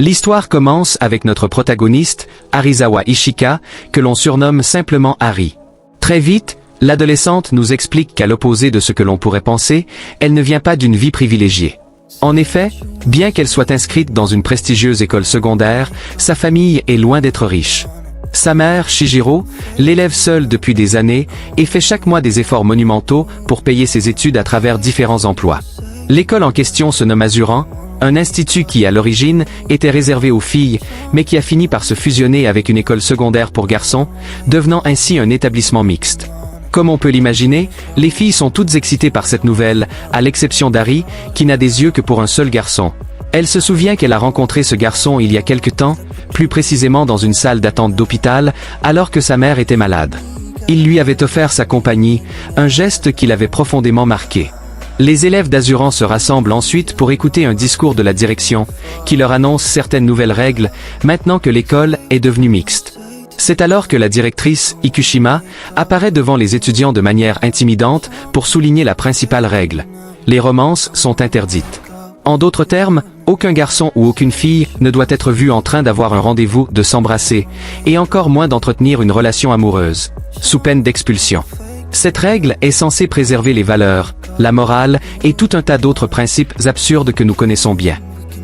L'histoire commence avec notre protagoniste, Arizawa Ishika, que l'on surnomme simplement Ari. Très vite, l'adolescente nous explique qu'à l'opposé de ce que l'on pourrait penser, elle ne vient pas d'une vie privilégiée. En effet, bien qu'elle soit inscrite dans une prestigieuse école secondaire, sa famille est loin d'être riche. Sa mère, Shijiro, l'élève seule depuis des années et fait chaque mois des efforts monumentaux pour payer ses études à travers différents emplois. L'école en question se nomme Azuran, un institut qui, à l'origine, était réservé aux filles, mais qui a fini par se fusionner avec une école secondaire pour garçons, devenant ainsi un établissement mixte. Comme on peut l'imaginer, les filles sont toutes excitées par cette nouvelle, à l'exception d'Ari, qui n'a des yeux que pour un seul garçon. Elle se souvient qu'elle a rencontré ce garçon il y a quelque temps, plus précisément dans une salle d'attente d'hôpital, alors que sa mère était malade. Il lui avait offert sa compagnie, un geste qui l'avait profondément marqué. Les élèves d'Azuran se rassemblent ensuite pour écouter un discours de la direction, qui leur annonce certaines nouvelles règles, maintenant que l'école est devenue mixte. C'est alors que la directrice, Ikushima, apparaît devant les étudiants de manière intimidante pour souligner la principale règle. Les romances sont interdites. En d'autres termes, aucun garçon ou aucune fille ne doit être vu en train d'avoir un rendez-vous, de s'embrasser, et encore moins d'entretenir une relation amoureuse, sous peine d'expulsion. Cette règle est censée préserver les valeurs, la morale et tout un tas d'autres principes absurdes que nous connaissons bien.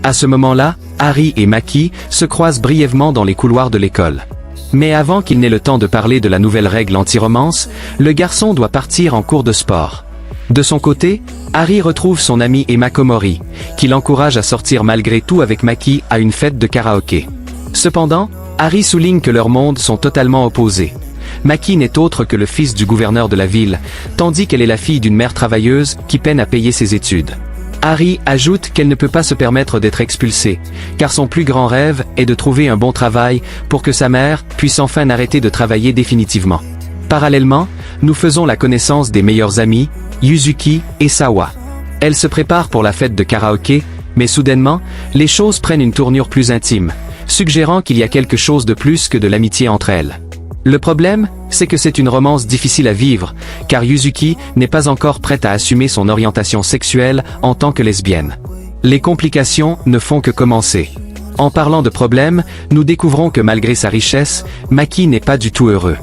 À ce moment-là, Ari et Maki se croisent brièvement dans les couloirs de l'école. Mais avant qu'il n'ait le temps de parler de la nouvelle règle anti-romance, le garçon doit partir en cours de sport. De son côté, Ari retrouve son ami Emma Komori, qui l'encourage à sortir malgré tout avec Maki à une fête de karaoké. Cependant, Ari souligne que leurs mondes sont totalement opposés. Maki n'est autre que le fils du gouverneur de la ville, tandis qu'elle est la fille d'une mère travailleuse qui peine à payer ses études. Ari ajoute qu'elle ne peut pas se permettre d'être expulsée, car son plus grand rêve est de trouver un bon travail pour que sa mère puisse enfin arrêter de travailler définitivement. Parallèlement, nous faisons la connaissance des meilleurs amis, Yuzuki et Sawa. Elles se préparent pour la fête de karaoké, mais soudainement, les choses prennent une tournure plus intime, suggérant qu'il y a quelque chose de plus que de l'amitié entre elles. Le problème, c'est que c'est une romance difficile à vivre, car Yuzuki n'est pas encore prête à assumer son orientation sexuelle en tant que lesbienne. Les complications ne font que commencer. En parlant de problèmes, nous découvrons que malgré sa richesse, Maki n'est pas du tout heureux.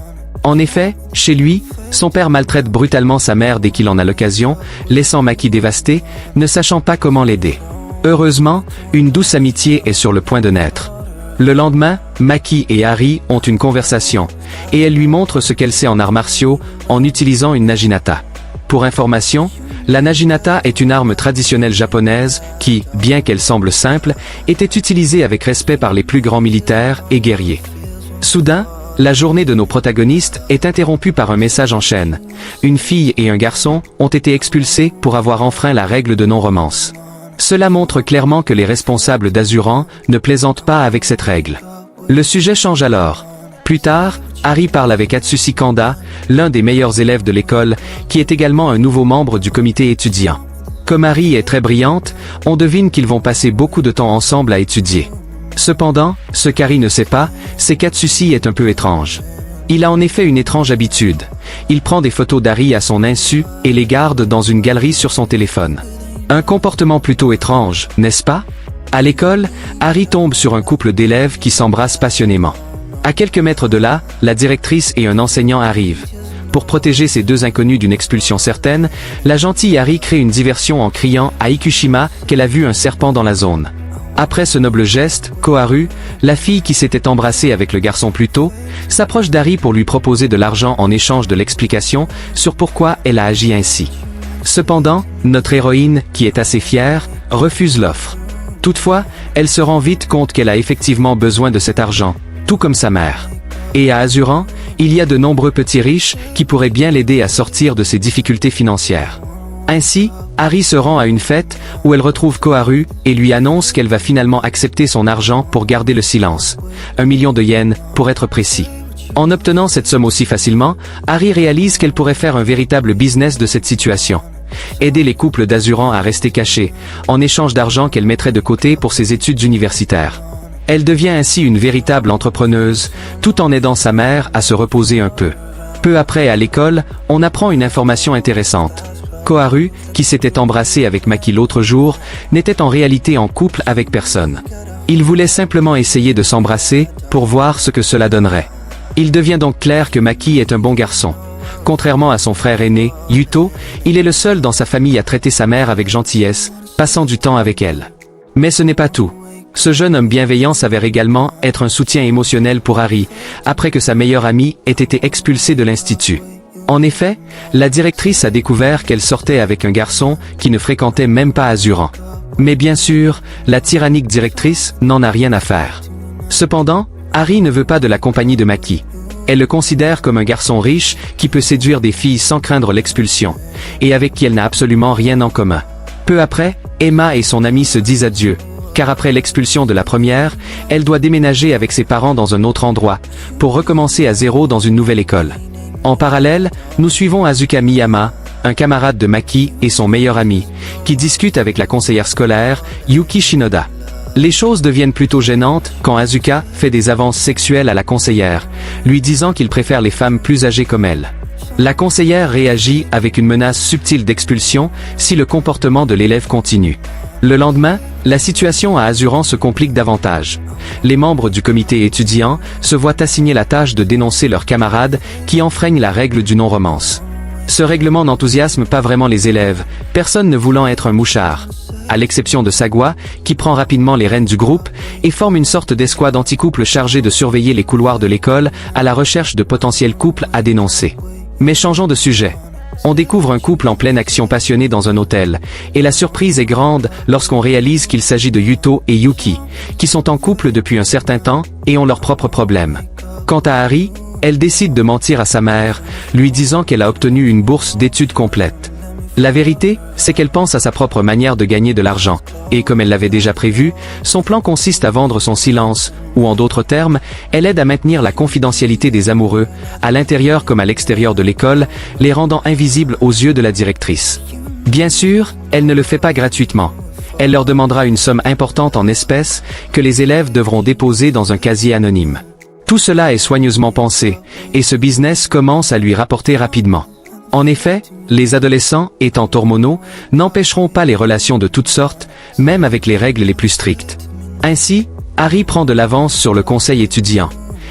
En effet, chez lui, son père maltraite brutalement sa mère dès qu'il en a l'occasion, laissant Maki dévastée, ne sachant pas comment l'aider. Heureusement, une douce amitié est sur le point de naître. Le lendemain, Maki et Ari ont une conversation, et elle lui montre ce qu'elle sait en arts martiaux, en utilisant une naginata. Pour information, la naginata est une arme traditionnelle japonaise qui, bien qu'elle semble simple, était utilisée avec respect par les plus grands militaires et guerriers. Soudain, la journée de nos protagonistes est interrompue par un message en chaîne. Une fille et un garçon ont été expulsés pour avoir enfreint la règle de non-romance. Cela montre clairement que les responsables d'Azuran ne plaisantent pas avec cette règle. Le sujet change alors. Plus tard, Ari parle avec Atsushi Kanda, l'un des meilleurs élèves de l'école, qui est également un nouveau membre du comité étudiant. Comme Ari est très brillante, on devine qu'ils vont passer beaucoup de temps ensemble à étudier. Cependant, ce qu'Ari ne sait pas, c'est qu'Atsushi est un peu étrange. Il a en effet une étrange habitude. Il prend des photos d'Ari à son insu et les garde dans une galerie sur son téléphone. Un comportement plutôt étrange, n'est-ce pas? À l'école, Ari tombe sur un couple d'élèves qui s'embrassent passionnément. À quelques mètres de là, la directrice et un enseignant arrivent. Pour protéger ces deux inconnus d'une expulsion certaine, la gentille Ari crée une diversion en criant à Ikushima qu'elle a vu un serpent dans la zone. Après ce noble geste, Koharu, la fille qui s'était embrassée avec le garçon plus tôt, s'approche d'Ari pour lui proposer de l'argent en échange de l'explication sur pourquoi elle a agi ainsi. Cependant, notre héroïne, qui est assez fière, refuse l'offre. Toutefois, elle se rend vite compte qu'elle a effectivement besoin de cet argent, tout comme sa mère. Et à Azuran, il y a de nombreux petits riches qui pourraient bien l'aider à sortir de ses difficultés financières. Ainsi, Ari se rend à une fête où elle retrouve Koharu et lui annonce qu'elle va finalement accepter son argent pour garder le silence. 1 million de yens, pour être précis. En obtenant cette somme aussi facilement, Ari réalise qu'elle pourrait faire un véritable business de cette situation. Aider les couples d'Azuran à rester cachés, en échange d'argent qu'elle mettrait de côté pour ses études universitaires. Elle devient ainsi une véritable entrepreneuse, tout en aidant sa mère à se reposer un peu. Peu après à l'école, on apprend une information intéressante. Koharu, qui s'était embrassé avec Maki l'autre jour, n'était en réalité en couple avec personne. Ils voulaient simplement essayer de s'embrasser, pour voir ce que cela donnerait. Il devient donc clair que Maki est un bon garçon. Contrairement à son frère aîné, Yuto, il est le seul dans sa famille à traiter sa mère avec gentillesse, passant du temps avec elle. Mais ce n'est pas tout. Ce jeune homme bienveillant s'avère également être un soutien émotionnel pour Hari, après que sa meilleure amie ait été expulsée de l'institut. En effet, la directrice a découvert qu'elle sortait avec un garçon qui ne fréquentait même pas Azuran. Mais bien sûr, la tyrannique directrice n'en a rien à faire. Cependant, Hari ne veut pas de la compagnie de Maki. Elle le considère comme un garçon riche qui peut séduire des filles sans craindre l'expulsion, et avec qui elle n'a absolument rien en commun. Peu après, Emma et son amie se disent adieu, car après l'expulsion de la première, elle doit déménager avec ses parents dans un autre endroit, pour recommencer à zéro dans une nouvelle école. En parallèle, nous suivons Asuka Miyama, un camarade de Maki et son meilleur ami, qui discute avec la conseillère scolaire, Yuki Shinoda. Les choses deviennent plutôt gênantes quand Asuka fait des avances sexuelles à la conseillère, lui disant qu'il préfère les femmes plus âgées comme elle. La conseillère réagit avec une menace subtile d'expulsion si le comportement de l'élève continue. Le lendemain, la situation à Azuran se complique davantage. Les membres du comité étudiant se voient assigner la tâche de dénoncer leurs camarades qui enfreignent la règle du non-romance. Ce règlement n'enthousiasme pas vraiment les élèves, personne ne voulant être un mouchard. À l'exception de Sagwa, qui prend rapidement les rênes du groupe, et forme une sorte d'escouade anti-couple chargée de surveiller les couloirs de l'école à la recherche de potentiels couples à dénoncer. Mais changeons de sujet. On découvre un couple en pleine action passionnée dans un hôtel, et la surprise est grande lorsqu'on réalise qu'il s'agit de Yuto et Yuki, qui sont en couple depuis un certain temps et ont leurs propres problèmes. Quant à Hari, elle décide de mentir à sa mère, lui disant qu'elle a obtenu une bourse d'études complète. La vérité, c'est qu'elle pense à sa propre manière de gagner de l'argent, et comme elle l'avait déjà prévu, son plan consiste à vendre son silence, ou en d'autres termes, elle aide à maintenir la confidentialité des amoureux, à l'intérieur comme à l'extérieur de l'école, les rendant invisibles aux yeux de la directrice. Bien sûr, elle ne le fait pas gratuitement. Elle leur demandera une somme importante en espèces, que les élèves devront déposer dans un casier anonyme. Tout cela est soigneusement pensé, et ce business commence à lui rapporter rapidement. En effet, les adolescents, étant hormonaux, n'empêcheront pas les relations de toutes sortes, même avec les règles les plus strictes. Ainsi, Hari prend de l'avance sur le conseil étudiant.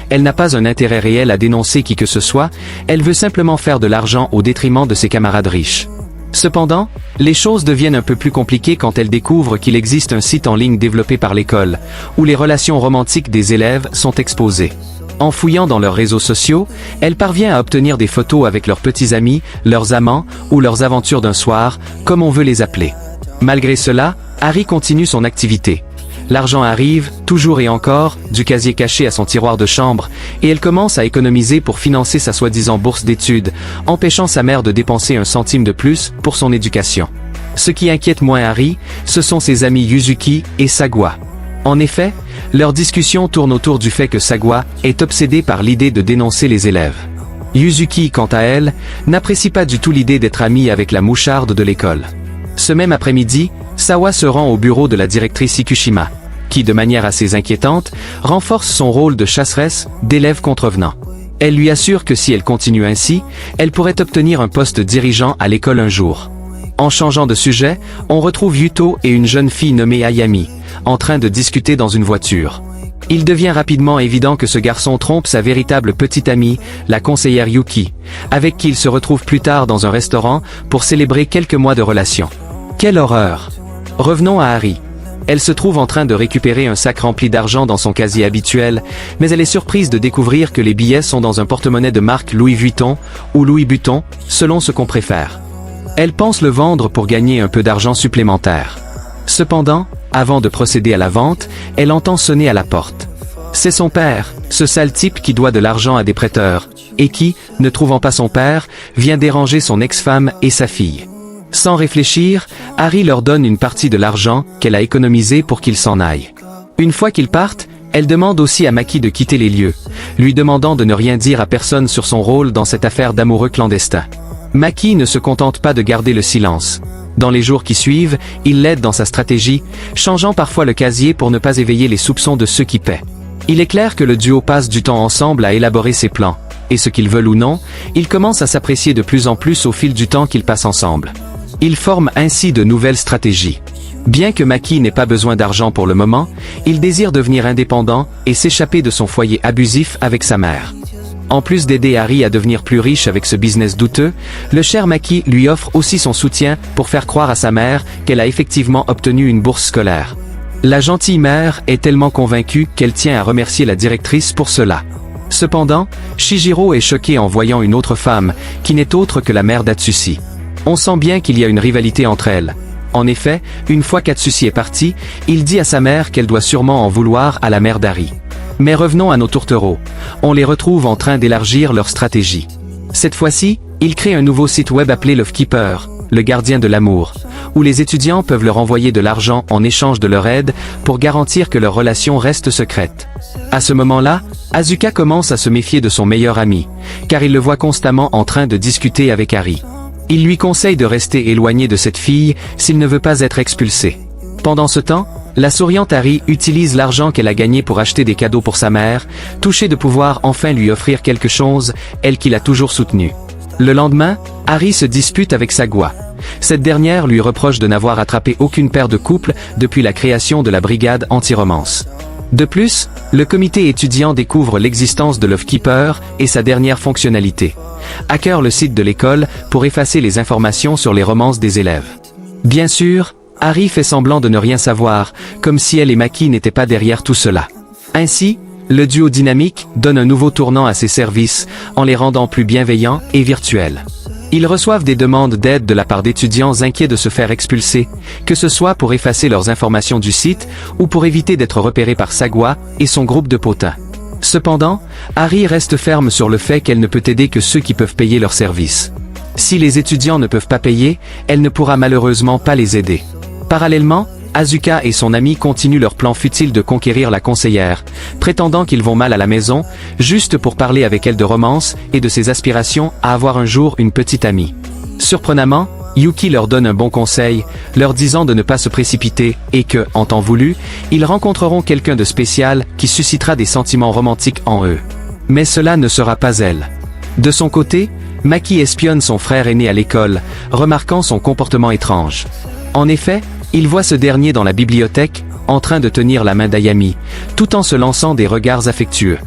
Elle n'a pas un intérêt réel à dénoncer qui que ce soit, elle veut simplement faire de l'argent au détriment de ses camarades riches. Cependant, les choses deviennent un peu plus compliquées quand elle découvre qu'il existe un site en ligne développé par l'école, où les relations romantiques des élèves sont exposées. En fouillant dans leurs réseaux sociaux, elle parvient à obtenir des photos avec leurs petits amis, leurs amants, ou leurs aventures d'un soir, comme on veut les appeler. Malgré cela, Hari continue son activité. L'argent arrive, toujours et encore, du casier caché à son tiroir de chambre, et elle commence à économiser pour financer sa soi-disant bourse d'études, empêchant sa mère de dépenser un centime de plus pour son éducation. Ce qui inquiète moins Hari, ce sont ses amis Yuzuki et Sagwa. En effet, leur discussion tourne autour du fait que Sagwa est obsédée par l'idée de dénoncer les élèves. Yuzuki, quant à elle, n'apprécie pas du tout l'idée d'être amie avec la moucharde de l'école. Ce même après-midi, Sawa se rend au bureau de la directrice Ikushima, qui, de manière assez inquiétante, renforce son rôle de chasseresse d'élèves contrevenants. Elle lui assure que si elle continue ainsi, elle pourrait obtenir un poste dirigeant à l'école un jour. En changeant de sujet, on retrouve Yuto et une jeune fille nommée Ayami, en train de discuter dans une voiture. Il devient rapidement évident que ce garçon trompe sa véritable petite amie, la conseillère Yuki, avec qui il se retrouve plus tard dans un restaurant pour célébrer quelques mois de relation. Quelle horreur! Revenons à Hari. Elle se trouve en train de récupérer un sac rempli d'argent dans son casier habituel, mais elle est surprise de découvrir que les billets sont dans un porte-monnaie de marque Louis Vuitton, ou Louis Vuitton, selon ce qu'on préfère. Elle pense le vendre pour gagner un peu d'argent supplémentaire. Cependant, avant de procéder à la vente, elle entend sonner à la porte. C'est son père, ce sale type qui doit de l'argent à des prêteurs, et qui, ne trouvant pas son père, vient déranger son ex-femme et sa fille. Sans réfléchir, Hari leur donne une partie de l'argent qu'elle a économisé pour qu'ils s'en aillent. Une fois qu'ils partent, elle demande aussi à Maki de quitter les lieux, lui demandant de ne rien dire à personne sur son rôle dans cette affaire d'amoureux clandestin. Maki ne se contente pas de garder le silence. Dans les jours qui suivent, il l'aide dans sa stratégie, changeant parfois le casier pour ne pas éveiller les soupçons de ceux qui paient. Il est clair que le duo passe du temps ensemble à élaborer ses plans, et ce qu'ils veulent ou non, ils commencent à s'apprécier de plus en plus au fil du temps qu'ils passent ensemble. Ils forment ainsi de nouvelles stratégies. Bien que Maki n'ait pas besoin d'argent pour le moment, il désire devenir indépendant et s'échapper de son foyer abusif avec sa mère. En plus d'aider Harry à devenir plus riche avec ce business douteux, le cher Maki lui offre aussi son soutien pour faire croire à sa mère qu'elle a effectivement obtenu une bourse scolaire. La gentille mère est tellement convaincue qu'elle tient à remercier la directrice pour cela. Cependant, Shijiro est choqué en voyant une autre femme, qui n'est autre que la mère d'Atsushi. On sent bien qu'il y a une rivalité entre elles. En effet, une fois qu'Atsushi est parti, il dit à sa mère qu'elle doit sûrement en vouloir à la mère d'Harry. Mais revenons à nos tourtereaux. On les retrouve en train d'élargir leur stratégie. Cette fois-ci, ils créent un nouveau site web appelé Love Keeper, le gardien de l'amour, où les étudiants peuvent leur envoyer de l'argent en échange de leur aide pour garantir que leur relation reste secrète. À ce moment-là, Asuka commence à se méfier de son meilleur ami, car il le voit constamment en train de discuter avec Harry. Il lui conseille de rester éloigné de cette fille s'il ne veut pas être expulsé. Pendant ce temps, la souriante Harry utilise l'argent qu'elle a gagné pour acheter des cadeaux pour sa mère, touchée de pouvoir enfin lui offrir quelque chose, elle qui l'a toujours soutenue. Le lendemain, Harry se dispute avec Sagwa. Cette dernière lui reproche de n'avoir attrapé aucune paire de couple depuis la création de la brigade anti-romance. De plus, le comité étudiant découvre l'existence de Love Keeper et sa dernière fonctionnalité. Hacker le site de l'école pour effacer les informations sur les romances des élèves. Bien sûr, Harry fait semblant de ne rien savoir, comme si elle et Maki n'étaient pas derrière tout cela. Ainsi, le duo dynamique donne un nouveau tournant à ses services, en les rendant plus bienveillants et virtuels. Ils reçoivent des demandes d'aide de la part d'étudiants inquiets de se faire expulser, que ce soit pour effacer leurs informations du site, ou pour éviter d'être repérés par Sagwa et son groupe de potins. Cependant, Harry reste ferme sur le fait qu'elle ne peut aider que ceux qui peuvent payer leurs services. Si les étudiants ne peuvent pas payer, elle ne pourra malheureusement pas les aider. Parallèlement, Asuka et son ami continuent leur plan futile de conquérir la conseillère, prétendant qu'ils vont mal à la maison, juste pour parler avec elle de romance et de ses aspirations à avoir un jour une petite amie. Surprenamment, Yuki leur donne un bon conseil, leur disant de ne pas se précipiter et que, en temps voulu, ils rencontreront quelqu'un de spécial qui suscitera des sentiments romantiques en eux. Mais cela ne sera pas elle. De son côté, Maki espionne son frère aîné à l'école, remarquant son comportement étrange. En effet, il voit ce dernier dans la bibliothèque, en train de tenir la main d'Ayami, tout en se lançant des regards affectueux.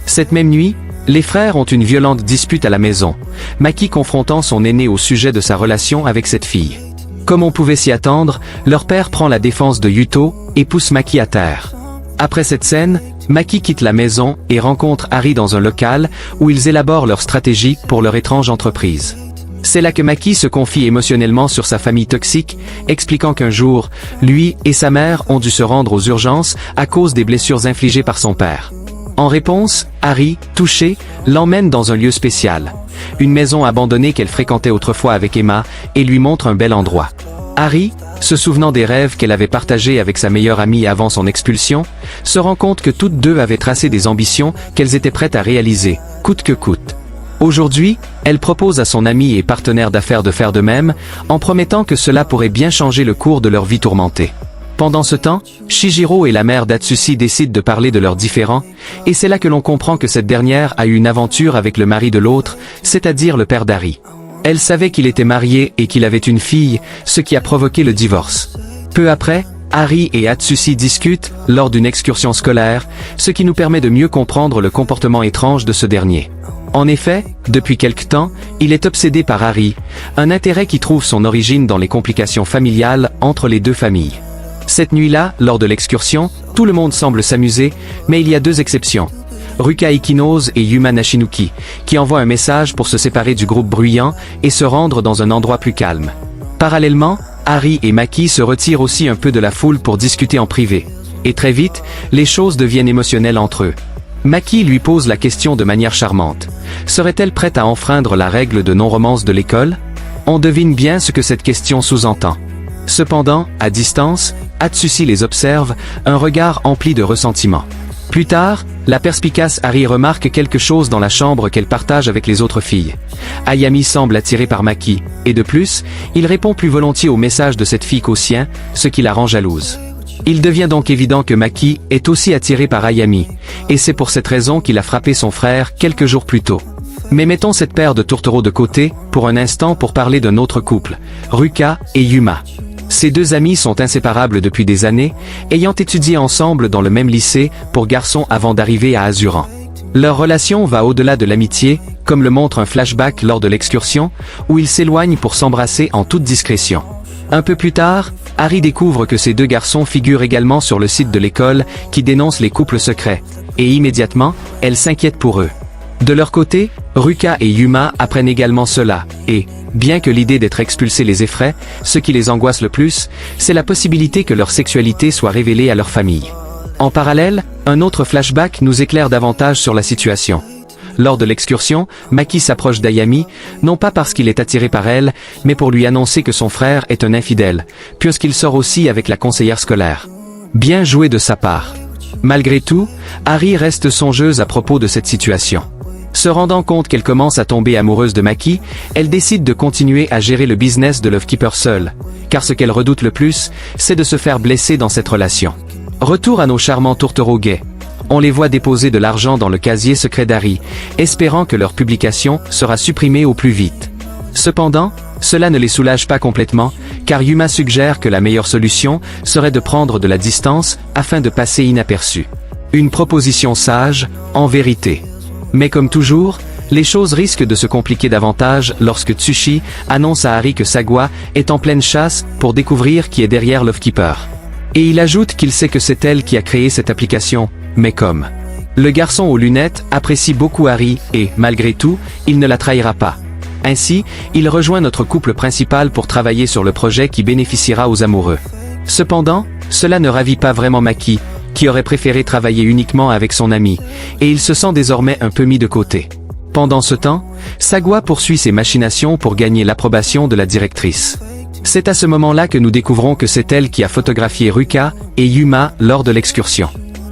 Cette même nuit, les frères ont une violente dispute à la maison, Maki confrontant son aîné au sujet de sa relation avec cette fille. Comme on pouvait s'y attendre, leur père prend la défense de Yuto et pousse Maki à terre. Après cette scène, Maki quitte la maison et rencontre Harry dans un local où ils élaborent leur stratégie pour leur étrange entreprise. C'est là que Maki se confie émotionnellement sur sa famille toxique, expliquant qu'un jour, lui et sa mère ont dû se rendre aux urgences à cause des blessures infligées par son père. En réponse, Harry, touché, l'emmène dans un lieu spécial, une maison abandonnée qu'elle fréquentait autrefois avec Emma, et lui montre un bel endroit. Harry, se souvenant des rêves qu'elle avait partagés avec sa meilleure amie avant son expulsion, se rend compte que toutes deux avaient tracé des ambitions qu'elles étaient prêtes à réaliser, coûte que coûte. Aujourd'hui, elle propose à son ami et partenaire d'affaires de faire de même, en promettant que cela pourrait bien changer le cours de leur vie tourmentée. Pendant ce temps, Shijiro et la mère d'Atsushi décident de parler de leurs différends, et c'est là que l'on comprend que cette dernière a eu une aventure avec le mari de l'autre, c'est-à-dire le père d'Harry. Elle savait qu'il était marié et qu'il avait une fille, ce qui a provoqué le divorce. Peu après, Harry et Atsushi discutent lors d'une excursion scolaire, ce qui nous permet de mieux comprendre le comportement étrange de ce dernier. En effet, depuis quelque temps, il est obsédé par Harry, un intérêt qui trouve son origine dans les complications familiales entre les deux familles. Cette nuit-là, lors de l'excursion, tout le monde semble s'amuser, mais il y a deux exceptions. Ruka Ikinose et Yuma Nashinuki, qui envoient un message pour se séparer du groupe bruyant et se rendre dans un endroit plus calme. Parallèlement, Harry et Maki se retirent aussi un peu de la foule pour discuter en privé. Et très vite, les choses deviennent émotionnelles entre eux. Maki lui pose la question de manière charmante. Serait-elle prête à enfreindre la règle de non-romance de l'école? On devine bien ce que cette question sous-entend. Cependant, à distance, Atsushi les observe, un regard empli de ressentiment. Plus tard, la perspicace Harry remarque quelque chose dans la chambre qu'elle partage avec les autres filles. Ayami semble attiré par Maki, et de plus, il répond plus volontiers au message de cette fille qu'au sien, ce qui la rend jalouse. Il devient donc évident que Maki est aussi attiré par Ayami, et c'est pour cette raison qu'il a frappé son frère quelques jours plus tôt. Mais mettons cette paire de tourtereaux de côté, pour un instant pour parler d'un autre couple, Ruka et Yuma. Ces deux amis sont inséparables depuis des années, ayant étudié ensemble dans le même lycée pour garçons avant d'arriver à Azuran. Leur relation va au-delà de l'amitié, comme le montre un flashback lors de l'excursion, où ils s'éloignent pour s'embrasser en toute discrétion. Un peu plus tard, Harry découvre que ces deux garçons figurent également sur le site de l'école qui dénonce les couples secrets, et immédiatement, elle s'inquiète pour eux. De leur côté, Ruka et Yuma apprennent également cela, et, bien que l'idée d'être expulsés les effraie, ce qui les angoisse le plus, c'est la possibilité que leur sexualité soit révélée à leur famille. En parallèle, un autre flashback nous éclaire davantage sur la situation. Lors de l'excursion, Maki s'approche d'Ayami, non pas parce qu'il est attiré par elle, mais pour lui annoncer que son frère est un infidèle, puisqu'il sort aussi avec la conseillère scolaire. Bien joué de sa part. Malgré tout, Harry reste songeuse à propos de cette situation. Se rendant compte qu'elle commence à tomber amoureuse de Maki, elle décide de continuer à gérer le business de Lovekeeper seule, car ce qu'elle redoute le plus, c'est de se faire blesser dans cette relation. Retour à nos charmants tourtereaux gays. On les voit déposer de l'argent dans le casier secret d'Harry, espérant que leur publication sera supprimée au plus vite. Cependant, cela ne les soulage pas complètement, car Yuma suggère que la meilleure solution serait de prendre de la distance afin de passer inaperçu. Une proposition sage, en vérité. Mais comme toujours, les choses risquent de se compliquer davantage lorsque Tsushi annonce à Harry que Sagwa est en pleine chasse pour découvrir qui est derrière Lovekeeper. Et il ajoute qu'il sait que c'est elle qui a créé cette application, mais comme le garçon aux lunettes apprécie beaucoup Harry et, malgré tout, il ne la trahira pas. Ainsi, il rejoint notre couple principal pour travailler sur le projet qui bénéficiera aux amoureux. Cependant, cela ne ravit pas vraiment Maki, qui aurait préféré travailler uniquement avec son ami, et il se sent désormais un peu mis de côté. Pendant ce temps, Sagwa poursuit ses machinations pour gagner l'approbation de la directrice. C'est à ce moment-là que nous découvrons que c'est elle qui a photographié Ruka et Yuma lors de l'excursion.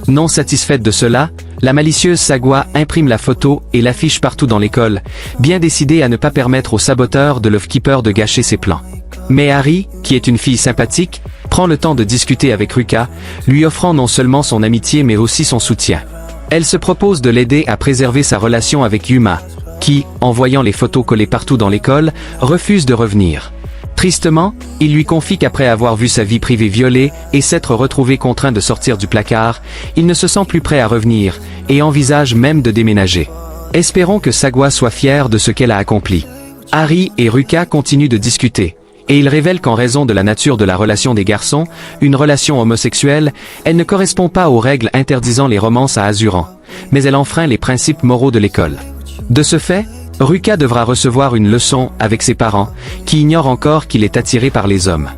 Non satisfaite de cela, la malicieuse Sagwa imprime la photo et l'affiche partout dans l'école, bien décidée à ne pas permettre aux saboteurs de Lovekeeper de gâcher ses plans. Mais Harry, qui est une fille sympathique, prend le temps de discuter avec Ruka, lui offrant non seulement son amitié mais aussi son soutien. Elle se propose de l'aider à préserver sa relation avec Yuma, qui, en voyant les photos collées partout dans l'école, refuse de revenir. Tristement, il lui confie qu'après avoir vu sa vie privée violée et s'être retrouvé contraint de sortir du placard, il ne se sent plus prêt à revenir, et envisage même de déménager. Espérons que Sagwa soit fière de ce qu'elle a accompli. Harry et Ruka continuent de discuter, et ils révèlent qu'en raison de la nature de la relation des garçons, une relation homosexuelle, elle ne correspond pas aux règles interdisant les romances à Azuran, mais elle enfreint les principes moraux de l'école. De ce fait, Ruka devra recevoir une leçon avec ses parents, qui ignorent encore qu'il est attiré par les hommes.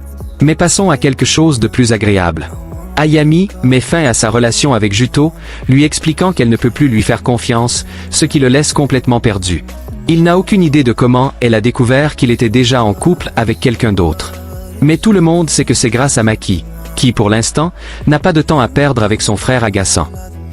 Mais passons à quelque chose de plus agréable. Ayami met fin à sa relation avec Juto, lui expliquant qu'elle ne peut plus lui faire confiance, ce qui le laisse complètement perdu. Il n'a aucune idée de comment elle a découvert qu'il était déjà en couple avec quelqu'un d'autre. Mais tout le monde sait que c'est grâce à Maki, qui pour l'instant, n'a pas de temps à perdre avec son frère agaçant.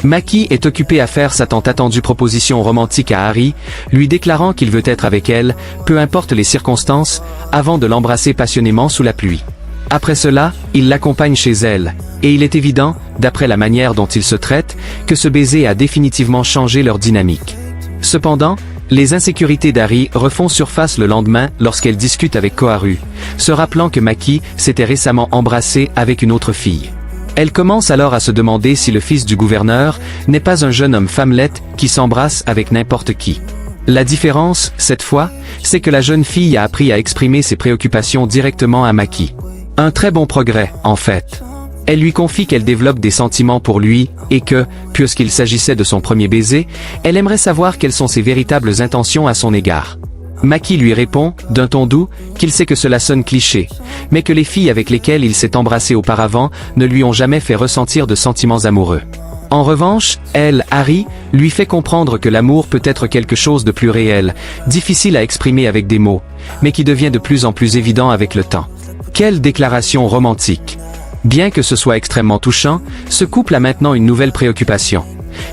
Maki est occupé à faire sa tant attendue proposition romantique à Harry, lui déclarant qu'il veut être avec elle, peu importe les circonstances, avant de l'embrasser passionnément sous la pluie. Après cela, il l'accompagne chez elle, et il est évident, d'après la manière dont ils se traitent, que ce baiser a définitivement changé leur dynamique. Cependant, les insécurités d'Harry refont surface le lendemain lorsqu'elle discute avec Koharu, se rappelant que Maki s'était récemment embrassé avec une autre fille. Elle commence alors à se demander si le fils du gouverneur n'est pas un jeune homme femmelette qui s'embrasse avec n'importe qui. La différence, cette fois, c'est que la jeune fille a appris à exprimer ses préoccupations directement à Maki. Un très bon progrès, en fait. Elle lui confie qu'elle développe des sentiments pour lui, et que, puisqu'il s'agissait de son premier baiser, elle aimerait savoir quelles sont ses véritables intentions à son égard. Maki lui répond, d'un ton doux, qu'il sait que cela sonne cliché, mais que les filles avec lesquelles il s'est embrassé auparavant ne lui ont jamais fait ressentir de sentiments amoureux. En revanche, elle, Harry, lui fait comprendre que l'amour peut être quelque chose de plus réel, difficile à exprimer avec des mots, mais qui devient de plus en plus évident avec le temps. Quelle déclaration romantique! Bien que ce soit extrêmement touchant, ce couple a maintenant une nouvelle préoccupation.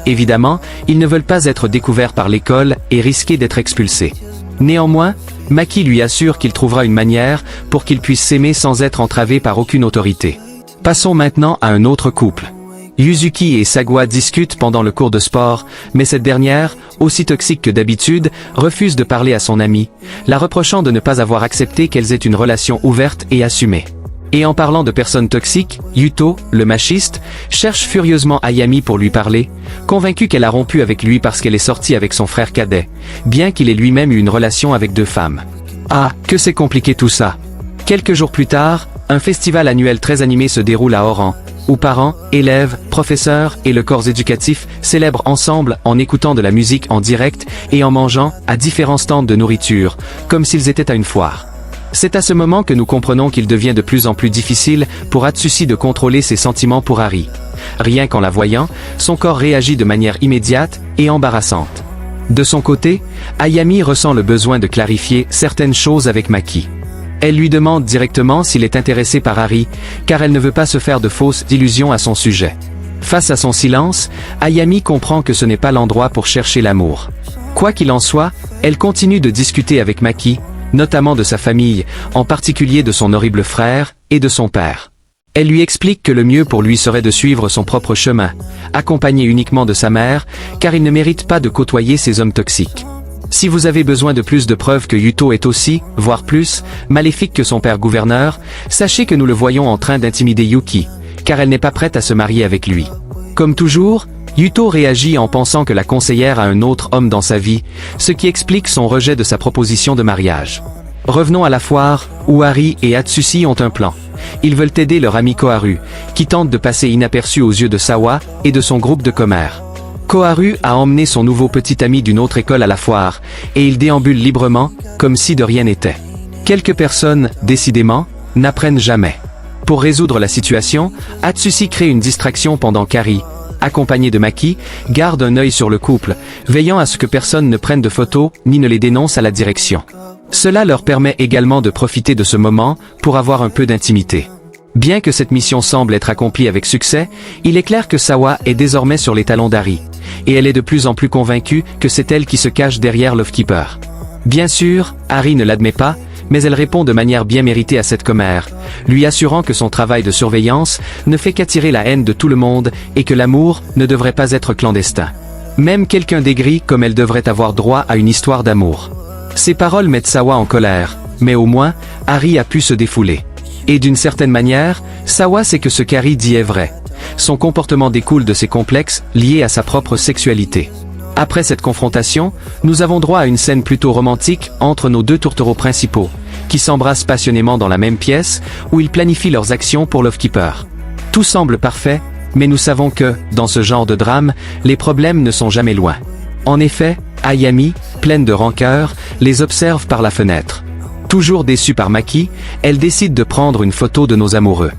Évidemment, ils ne veulent pas être découverts par l'école et risquer d'être expulsés. Néanmoins, Maki lui assure qu'il trouvera une manière pour qu'ils puissent s'aimer sans être entravés par aucune autorité. Passons maintenant à un autre couple. Yuzuki et Sagwa discutent pendant le cours de sport, mais cette dernière, aussi toxique que d'habitude, refuse de parler à son amie, la reprochant de ne pas avoir accepté qu'elles aient une relation ouverte et assumée. Et en parlant de personnes toxiques, Yuto, le machiste, cherche furieusement Ayami pour lui parler, convaincu qu'elle a rompu avec lui parce qu'elle est sortie avec son frère cadet, bien qu'il ait lui-même eu une relation avec 2 femmes. Ah, que c'est compliqué tout ça. Quelques jours plus tard, un festival annuel très animé se déroule à Oran, où parents, élèves, professeurs et le corps éducatif célèbrent ensemble en écoutant de la musique en direct et en mangeant à différents stands de nourriture, comme s'ils étaient à une foire. C'est à ce moment que nous comprenons qu'il devient de plus en plus difficile pour Atsushi de contrôler ses sentiments pour Hari. Rien qu'en la voyant, son corps réagit de manière immédiate et embarrassante. De son côté, Ayami ressent le besoin de clarifier certaines choses avec Maki. Elle lui demande directement s'il est intéressé par Hari, car elle ne veut pas se faire de fausses illusions à son sujet. Face à son silence, Ayami comprend que ce n'est pas l'endroit pour chercher l'amour. Quoi qu'il en soit, elle continue de discuter avec Maki, notamment de sa famille, en particulier de son horrible frère, et de son père. Elle lui explique que le mieux pour lui serait de suivre son propre chemin, accompagné uniquement de sa mère, car il ne mérite pas de côtoyer ces hommes toxiques. Si vous avez besoin de plus de preuves que Yuto est aussi, voire plus, maléfique que son père gouverneur, sachez que nous le voyons en train d'intimider Yuki, car elle n'est pas prête à se marier avec lui. Comme toujours, Yuto réagit en pensant que la conseillère a un autre homme dans sa vie, ce qui explique son rejet de sa proposition de mariage. Revenons à la foire, où Hari et Atsushi ont un plan. Ils veulent aider leur ami Koharu, qui tente de passer inaperçu aux yeux de Sawa et de son groupe de commères. Koharu a emmené son nouveau petit ami d'une autre école à la foire, et il déambule librement, comme si de rien n'était. Quelques personnes, décidément, n'apprennent jamais. Pour résoudre la situation, Atsushi crée une distraction pendant qu'Hari, accompagné de Maki, garde un œil sur le couple, veillant à ce que personne ne prenne de photos, ni ne les dénonce à la direction. Cela leur permet également de profiter de ce moment, pour avoir un peu d'intimité. Bien que cette mission semble être accomplie avec succès, il est clair que Sawa est désormais sur les talons d'Hari, et elle est de plus en plus convaincue que c'est elle qui se cache derrière Lovekeeper. Bien sûr, Hari ne l'admet pas, mais elle répond de manière bien méritée à cette commère, lui assurant que son travail de surveillance ne fait qu'attirer la haine de tout le monde et que l'amour ne devrait pas être clandestin. Même quelqu'un d'aigri comme elle devrait avoir droit à une histoire d'amour. Ces paroles mettent Sawa en colère, mais au moins, Hari a pu se défouler. Et d'une certaine manière, Sawa sait que ce qu'Hari dit est vrai. Son comportement découle de ses complexes liés à sa propre sexualité. Après cette confrontation, nous avons droit à une scène plutôt romantique entre nos 2 tourtereaux principaux, qui s'embrassent passionnément dans la même pièce, où ils planifient leurs actions pour Lovekeeper. Tout semble parfait, mais nous savons que, dans ce genre de drame, les problèmes ne sont jamais loin. En effet, Ayami, pleine de rancœur, les observe par la fenêtre. Toujours déçue par Maki, elle décide de prendre une photo de nos amoureux.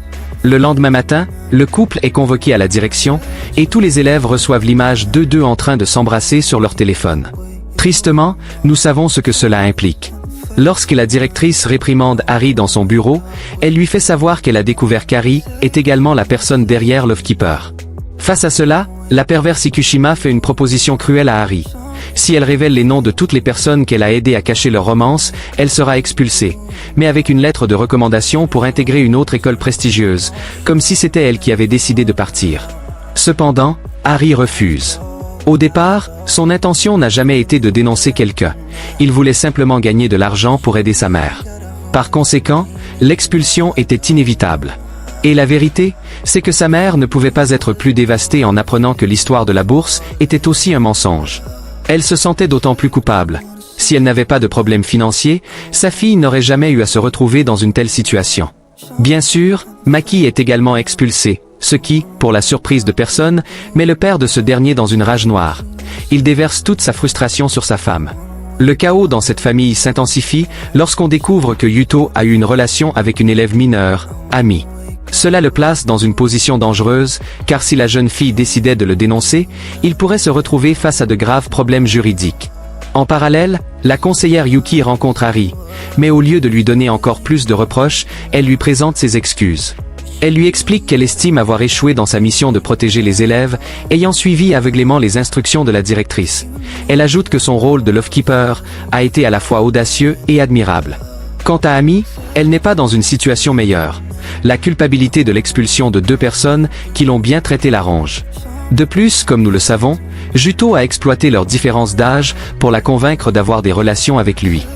Le lendemain matin, le couple est convoqué à la direction, et tous les élèves reçoivent l'image d'eux deux en train de s'embrasser sur leur téléphone. Tristement, nous savons ce que cela implique. Lorsque la directrice réprimande Hari dans son bureau, elle lui fait savoir qu'elle a découvert qu'Hari est également la personne derrière Lovekeeper. Face à cela, la perverse Ikushima fait une proposition cruelle à Hari. Si elle révèle les noms de toutes les personnes qu'elle a aidées à cacher leur romance, elle sera expulsée, mais avec une lettre de recommandation pour intégrer une autre école prestigieuse, comme si c'était elle qui avait décidé de partir. Cependant, Hari refuse. Au départ, son intention n'a jamais été de dénoncer quelqu'un. Il voulait simplement gagner de l'argent pour aider sa mère. Par conséquent, l'expulsion était inévitable. Et la vérité, c'est que sa mère ne pouvait pas être plus dévastée en apprenant que l'histoire de la bourse était aussi un mensonge. Elle se sentait d'autant plus coupable. Si elle n'avait pas de problème financier, sa fille n'aurait jamais eu à se retrouver dans une telle situation. Bien sûr, Maki est également expulsé, ce qui, pour la surprise de personne, met le père de ce dernier dans une rage noire. Il déverse toute sa frustration sur sa femme. Le chaos dans cette famille s'intensifie lorsqu'on découvre que Yuto a eu une relation avec une élève mineure, Ami. Cela le place dans une position dangereuse, car si la jeune fille décidait de le dénoncer, il pourrait se retrouver face à de graves problèmes juridiques. En parallèle, la conseillère Yuki rencontre Hari, mais au lieu de lui donner encore plus de reproches, elle lui présente ses excuses. Elle lui explique qu'elle estime avoir échoué dans sa mission de protéger les élèves, ayant suivi aveuglément les instructions de la directrice. Elle ajoute que son rôle de Lovekeeper a été à la fois audacieux et admirable. Quant à Ami, elle n'est pas dans une situation meilleure. La culpabilité de l'expulsion de 2 personnes qui l'ont bien traité l'arrange. De plus, comme nous le savons, Juto a exploité leur différence d'âge pour la convaincre d'avoir des relations avec lui.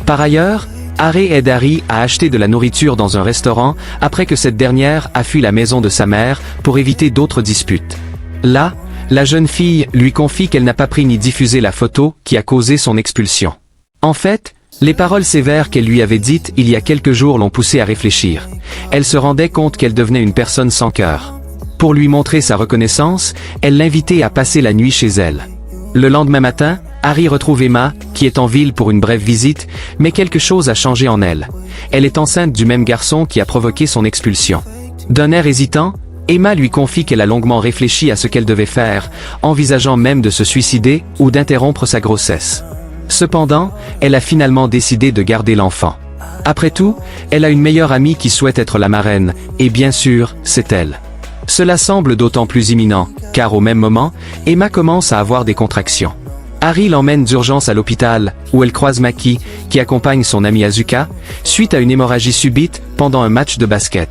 Par ailleurs, Harry aide Harry à acheter de la nourriture dans un restaurant après que cette dernière a fui la maison de sa mère pour éviter d'autres disputes. Là, la jeune fille lui confie qu'elle n'a pas pris ni diffusé la photo qui a causé son expulsion. En fait, les paroles sévères qu'elle lui avait dites il y a quelques jours l'ont poussée à réfléchir. Elle se rendait compte qu'elle devenait une personne sans cœur. Pour lui montrer sa reconnaissance, elle l'invitait à passer la nuit chez elle. Le lendemain matin, Harry retrouve Emma, qui est en ville pour une brève visite, mais quelque chose a changé en elle. Elle est enceinte du même garçon qui a provoqué son expulsion. D'un air hésitant, Emma lui confie qu'elle a longuement réfléchi à ce qu'elle devait faire, envisageant même de se suicider ou d'interrompre sa grossesse. Cependant, elle a finalement décidé de garder l'enfant. Après tout, elle a une meilleure amie qui souhaite être la marraine, et bien sûr, c'est elle. Cela semble d'autant plus imminent, car au même moment, Emma commence à avoir des contractions. Harry l'emmène d'urgence à l'hôpital, où elle croise Maki, qui accompagne son amie Asuka, suite à une hémorragie subite pendant un match de basket.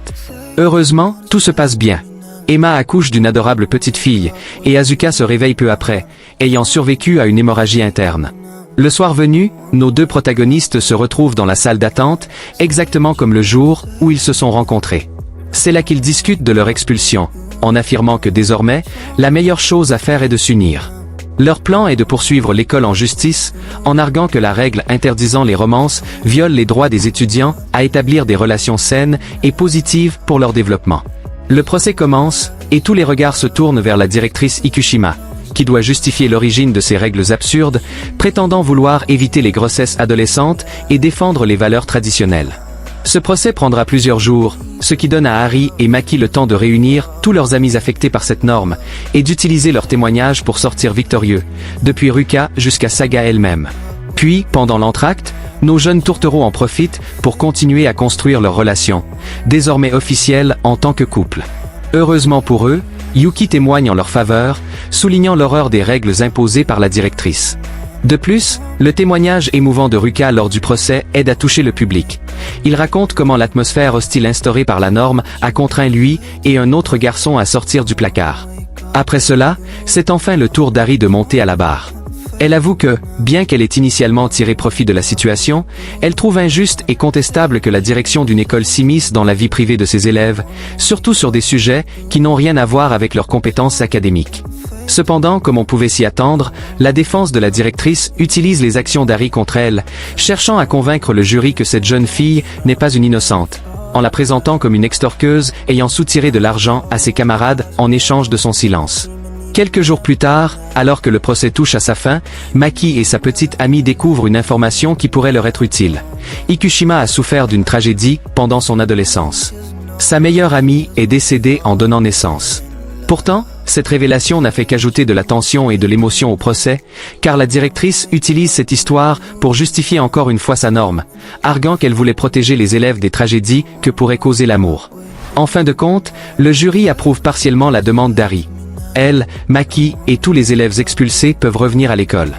Heureusement, tout se passe bien. Emma accouche d'une adorable petite fille, et Asuka se réveille peu après, ayant survécu à une hémorragie interne. Le soir venu, nos deux protagonistes se retrouvent dans la salle d'attente, exactement comme le jour où ils se sont rencontrés. C'est là qu'ils discutent de leur expulsion, en affirmant que désormais, la meilleure chose à faire est de s'unir. Leur plan est de poursuivre l'école en justice, en arguant que la règle interdisant les romances viole les droits des étudiants à établir des relations saines et positives pour leur développement. Le procès commence, et tous les regards se tournent vers la directrice Ikushima, qui doit justifier l'origine de ces règles absurdes, prétendant vouloir éviter les grossesses adolescentes et défendre les valeurs traditionnelles. Ce procès prendra plusieurs jours, ce qui donne à Harry et Maki le temps de réunir tous leurs amis affectés par cette norme, et d'utiliser leurs témoignages pour sortir victorieux, depuis Ruka jusqu'à Saga elle-même. Puis, pendant l'entracte, nos jeunes tourtereaux en profitent pour continuer à construire leur relation, désormais officielle en tant que couple. Heureusement pour eux, Yuki témoigne en leur faveur, soulignant l'horreur des règles imposées par la directrice. De plus, le témoignage émouvant de Ruka lors du procès aide à toucher le public. Il raconte comment l'atmosphère hostile instaurée par la norme a contraint lui et un autre garçon à sortir du placard. Après cela, c'est enfin le tour d'Harry de monter à la barre. Elle avoue que, bien qu'elle ait initialement tiré profit de la situation, elle trouve injuste et contestable que la direction d'une école s'immisce dans la vie privée de ses élèves, surtout sur des sujets qui n'ont rien à voir avec leurs compétences académiques. Cependant, comme on pouvait s'y attendre, la défense de la directrice utilise les actions d'Harry contre elle, cherchant à convaincre le jury que cette jeune fille n'est pas une innocente, en la présentant comme une extorqueuse ayant soutiré de l'argent à ses camarades en échange de son silence. Quelques jours plus tard, alors que le procès touche à sa fin, Maki et sa petite amie découvrent une information qui pourrait leur être utile. Ikushima a souffert d'une tragédie pendant son adolescence. Sa meilleure amie est décédée en donnant naissance. Pourtant, cette révélation n'a fait qu'ajouter de la tension et de l'émotion au procès, car la directrice utilise cette histoire pour justifier encore une fois sa norme, arguant qu'elle voulait protéger les élèves des tragédies que pourrait causer l'amour. En fin de compte, le jury approuve partiellement la demande d'Harry. Elle, Maki et tous les élèves expulsés peuvent revenir à l'école.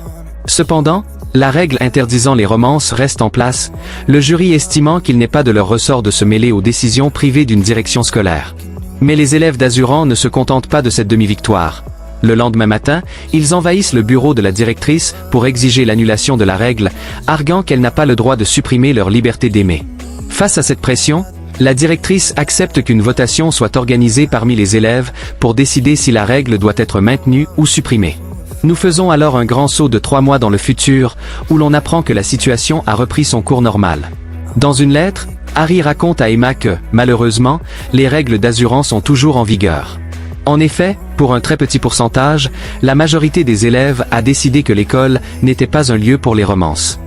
Cependant, la règle interdisant les romances reste en place, le jury estimant qu'il n'est pas de leur ressort de se mêler aux décisions privées d'une direction scolaire. Mais les élèves d'Azuran ne se contentent pas de cette demi-victoire. Le lendemain matin, ils envahissent le bureau de la directrice pour exiger l'annulation de la règle, arguant qu'elle n'a pas le droit de supprimer leur liberté d'aimer. Face à cette pression, la directrice accepte qu'une votation soit organisée parmi les élèves pour décider si la règle doit être maintenue ou supprimée. Nous faisons alors un grand saut de 3 mois dans le futur, où l'on apprend que la situation a repris son cours normal. Dans une lettre, Harry raconte à Emma que, malheureusement, les règles d'Azuran sont toujours en vigueur. En effet, pour un très petit pourcentage, la majorité des élèves a décidé que l'école n'était pas un lieu pour les romances.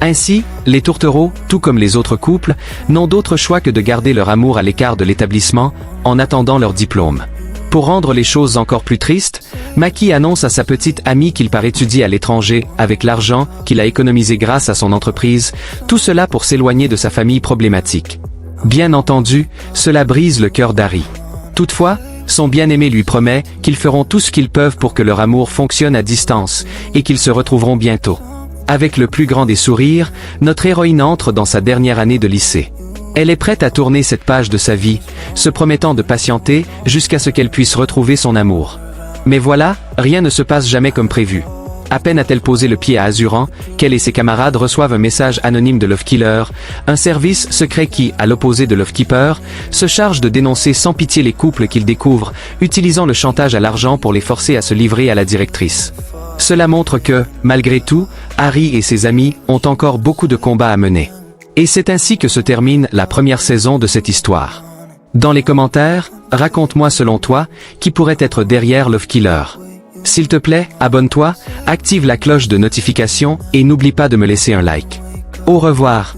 Ainsi, les tourtereaux, tout comme les autres couples, n'ont d'autre choix que de garder leur amour à l'écart de l'établissement, en attendant leur diplôme. Pour rendre les choses encore plus tristes, Maki annonce à sa petite amie qu'il part étudier à l'étranger, avec l'argent qu'il a économisé grâce à son entreprise, tout cela pour s'éloigner de sa famille problématique. Bien entendu, cela brise le cœur d'Harry. Toutefois, son bien-aimé lui promet qu'ils feront tout ce qu'ils peuvent pour que leur amour fonctionne à distance, et qu'ils se retrouveront bientôt. Avec le plus grand des sourires, notre héroïne entre dans sa dernière année de lycée. Elle est prête à tourner cette page de sa vie, se promettant de patienter jusqu'à ce qu'elle puisse retrouver son amour. Mais voilà, rien ne se passe jamais comme prévu. À peine a-t-elle posé le pied à Azuran, qu'elle et ses camarades reçoivent un message anonyme de Love Killer, un service secret qui, à l'opposé de Love Keeper, se charge de dénoncer sans pitié les couples qu'ils découvrent, utilisant le chantage à l'argent pour les forcer à se livrer à la directrice. Cela montre que, malgré tout, Harry et ses amis ont encore beaucoup de combats à mener. Et c'est ainsi que se termine la première saison de cette histoire. Dans les commentaires, raconte-moi selon toi, qui pourrait être derrière Love Killer. S'il te plaît, abonne-toi, active la cloche de notification et n'oublie pas de me laisser un like. Au revoir.